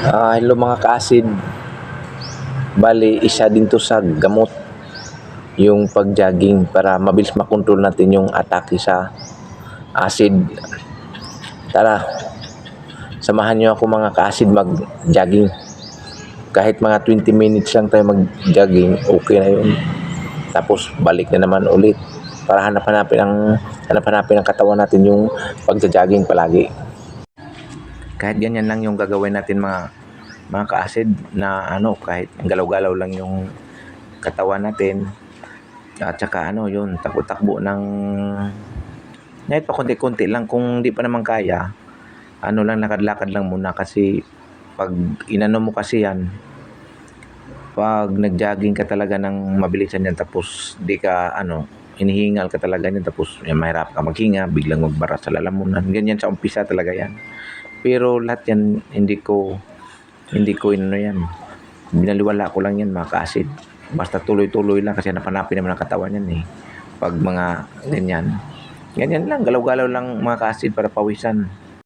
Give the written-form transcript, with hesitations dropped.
Hello mga ka-acid. Bali, isa din to sa gamot yung pag-jogging para mabilis makontrol natin yung atake sa acid. Tara, samahan nyo ako mga ka-acid mag-jogging. Kahit mga 20 minutes lang tayo mag-jogging, okay na yun. Tapos balik na naman ulit para hanap-hanapin ang katawan natin yung pag-jogging palagi. Kahit ganyan lang yung gagawin natin mga ka-acid na kahit galaw-galaw lang yung katawan natin at saka yun takbo-takbo ng kahit pa konti-konti lang kung di pa naman kaya lang lakad-lakad lang muna kasi pag inano mo kasi yan pag nag-jogging ka talaga ng mabilisan yan tapos di ka hinihingal ka talaga yan tapos mahirap ka maghinga biglang magbara sa lalamunan ganyan sa umpisa talaga yan pero lahat yan hindi ko yan binaliwala ko lang yan mga ka-acid basta tuloy-tuloy lang kasi napanapin naman ang katawan yan pag mga ganyan lang galaw-galaw lang mga ka-acid para pawisan